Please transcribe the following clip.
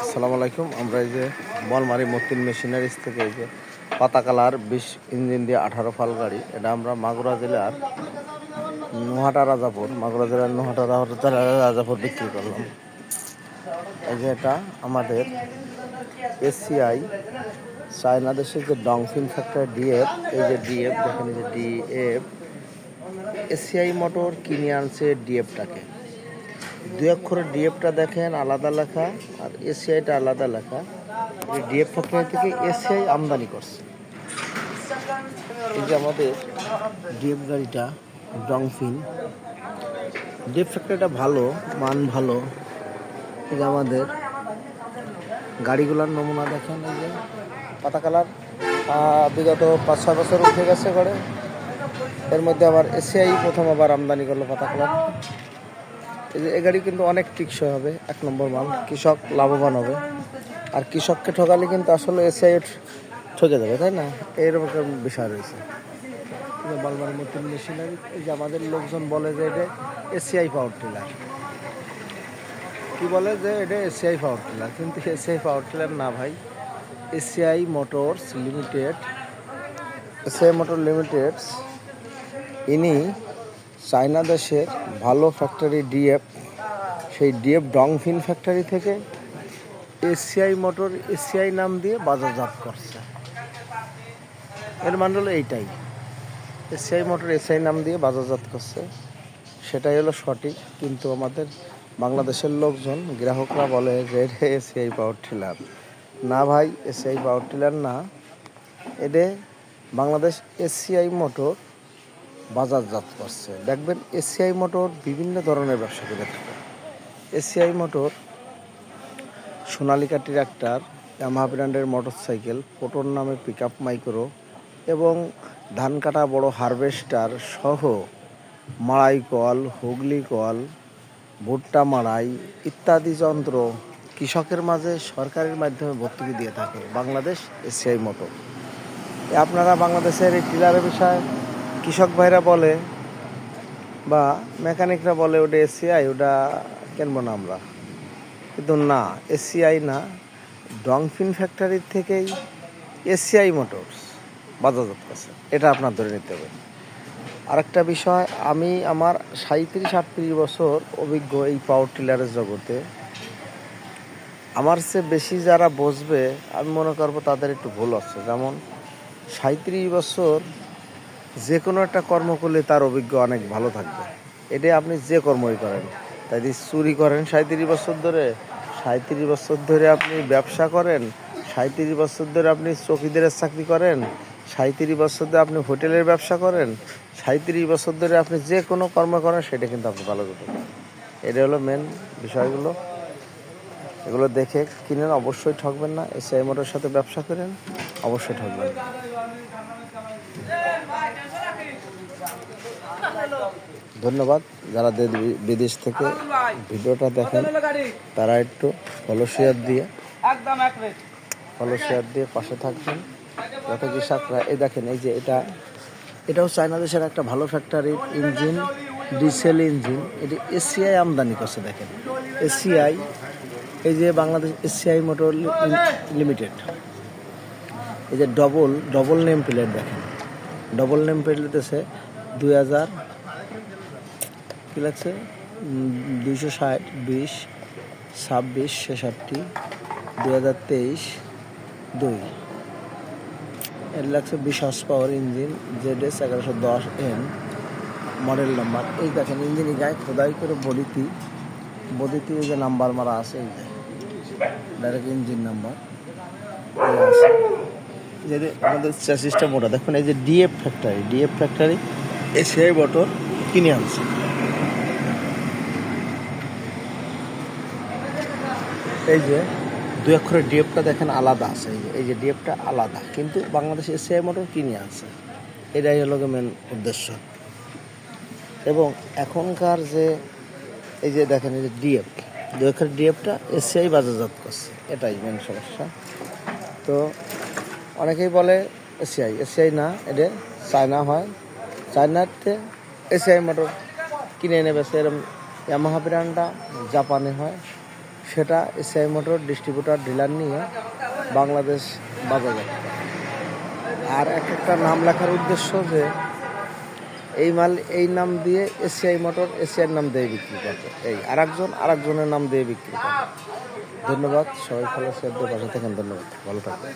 আসসালামু আলাইকুম। আমরা এই যে বলমারি মতিন মেশিনারিজ থেকে এই যে পাতা কালার 20 ইঞ্জিন দিয়ে 18 ফাল গাড়ি, এটা আমরা মাগুরা জেলার মাগুরা জেলার নোহাটা রাজাপুর বিক্রি করলাম। এই যে এটা আমাদের এসিআই চায়না দেশের যে ডংফিন ফ্যাক্টরি ডিএফ, এই যে ডিএফ দেখেন, এই যে ডিএফ এসিআই মোটর কিনে আনছে ডিএফটাকে। দুই অক্ষরের ডিএফটা দেখেন আলাদা লেখা, আর এসিআইটা আলাদা লেখা। এই ডিএফ ফ্যাক্টরি থেকে এসিআই আমদানি করছে। এই যে আমাদের ডিএফ গাড়িটা ডংফিন, ডিএফ ফ্যাক্টরিটা ভালো, মান ভালো। এই যে আমাদের গাড়িগুলোর নমুনা দেখেন, এই যে পাতা কালার বিগত 5-6 বছর উঠে গেছে করে। এর মধ্যে আবার এসিআই প্রথম আবার আমদানি করলো পাতা কালার। এই গাড়ি কিন্তু অনেক টিকসই হবে, 1 নম্বর মাল। কৃষক লাভবান হবে, আর কৃষককে ঠকালে কিন্তু আসলে এসিআই ঠকে যাবে, তাই না? এইরকম বিষয় রয়েছে। বালমারি নতুন মেশিনারি, এই যে আমাদের লোকজন বলে যে এটা এসিআই পাওয়ার টিলার, কি বলে যে এটা এসিআই পাওয়ার টিলার, কিন্তু এসিআই পাওয়ার টিলার না ভাই, ACI motors limited. ACI motor limited ইনি চায়না দেশের ভালো ফ্যাক্টরি ডিএফ, সেই ডিএফ ডংফিন ফ্যাক্টরি থেকে এসিআই মোটর এসিআই নাম দিয়ে বাজারজাত করছে। এর মানে হলো এইটাই, এসিআই মোটর এসিআই নাম দিয়ে বাজারজাত করছে, সেটাই হলো সঠিক। কিন্তু আমাদের বাংলাদেশের লোকজন, গ্রাহকরা বলে যে এটা এসিআই পাওয়ার টিলার। না ভাই, এসিআই পাওয়ার টিলার না, এটা বাংলাদেশ এসিআই মোটর বাজারজাত করছে। দেখবেন এসিআই মোটর বিভিন্ন ধরনের ব্যবসা করে থাকে। ACI motor Sonalika tractor, Yamaha ব্র্যান্ডের মোটরসাইকেল, ফোটন নামে পিকআপ মাইক্রো এবং ধান কাটা বড় হারভেস্টার সহ মাড়াই কল, হুগলি কল, ভুট্টা মাড়াই ইত্যাদি যন্ত্র কৃষকের মাঝে সরকারের মাধ্যমে ভর্তুকি দিয়ে থাকে বাংলাদেশ এসিআই মোটর। আপনারা বাংলাদেশের এই টিলারের বিষয়ে কৃষক ভাইরা বলে বা মেকানিকরা বলে ওটা এসিআই, ওটা কিনবো না আমরা, কিন্তু না, এসিআই না, ডংফিন ফ্যাক্টরির থেকেই এসিআই মোটরস বাজারজাত করছে, এটা আপনার ধরে নিতে হবে। আরেকটা বিষয়, আমি আমার 37-38 বছর অভিজ্ঞ এই পাওয়ার টিলারের জগতে। আমার চেয়ে বেশি যারা বসবে, আমি মনে করবো তাদের একটু ভুল আছে। যেমন 37 বছর যে কোনো একটা কর্ম করলে তার অভিজ্ঞ অনেক ভালো থাকবে। এটা আপনি যে কর্মই করেন, তাই যদি চুরি করেন 37 বছর ধরে, 37 বছর ধরে আপনি ব্যবসা করেন, 37 বছর ধরে আপনি চৌকিদারের চাকরি করেন, 37 বছর ধরে আপনি হোটেলের ব্যবসা করেন, 37 বছর ধরে আপনি যে কোনো কর্ম করেন, সেটা কিন্তু আপনি ভালো করতে পারেন। এটা হলো মেন বিষয়গুলো। এগুলো দেখে কিনেন, অবশ্যই ঠকবেন না। এসিআই মোটরের সাথে ব্যবসা করেন, অবশ্যই ঠকবেন না। ধন্যবাদ। যারা বিদেশ থেকে ভিডিওটা দেখেন, তারা একটু ফলো শেয়ার দিয়ে পাশে থাকবেন। যত কৃষকরা, এই দেখেন, এই যে এটাও চায়না দেশের একটা ভালো ফ্যাক্টরির ইঞ্জিন, ডিজেল ইঞ্জিন। এটি এসিআই আমদানি করছে। দেখেন এসিআই, এই যে বাংলাদেশ এসিআই মোটর লিমিটেড, এই যে ডবল নেম প্লেট দেখেন, ডবল নেম প্লেট আছে 2000 কি লাগছে 260 20 26 66 2023 2 এর লাগছে 20 horse power engine, ZS 1110M model number. এই দেখেন ইঞ্জিন গায়ে খোদাই করে বডিতে এই যে নাম্বার মারা আছে, এই যে ডাইরেক্ট ইঞ্জিন নাম্বার আছে। যে আমাদের চ্যাসিসটা মোটা দেখুন, এই যে ডিএফ ফ্যাক্টরি এসিআই মোটর কিনে আনছে। এই যে 2 অক্ষরের ডিএফটা দেখেন আলাদা আছে, এই যে ডিএফটা আলাদা, কিন্তু বাংলাদেশ এসিআই মোটর কিনে আনছে। এটাই হলো মেন উদ্দেশ্য। এবং এখনকার যে এই যে দেখেন, এই যে ডিএফ 2 অক্ষরের ডিএফটা এসিআই বাজারজাত করছে, এটাই মেন সমস্যা। তো অনেকেই বলে এসিআই না, এটা চায়না হয়, চায়নাতে এসিআই মোটর কিনে এনে বেছে। এরকম ইয়ামাহা ব্র্যান্ডটা জাপানে হয়, সেটা এসিআই মোটর ডিস্ট্রিবিউটার ডিলার নিয়ে বাংলাদেশ বাজারজাত করে। আর একটা নাম লেখার উদ্দেশ্য যে এই মাল এই নাম দিয়ে এসিআই মোটর এসিআইয়ের নাম দিয়ে বিক্রি করবে, এই আরেকজনের নাম দিয়ে বিক্রি করবে। ধন্যবাদ, সবাই ভালো, পাশে থাকেন। ধন্যবাদ, ভালো থাকবেন।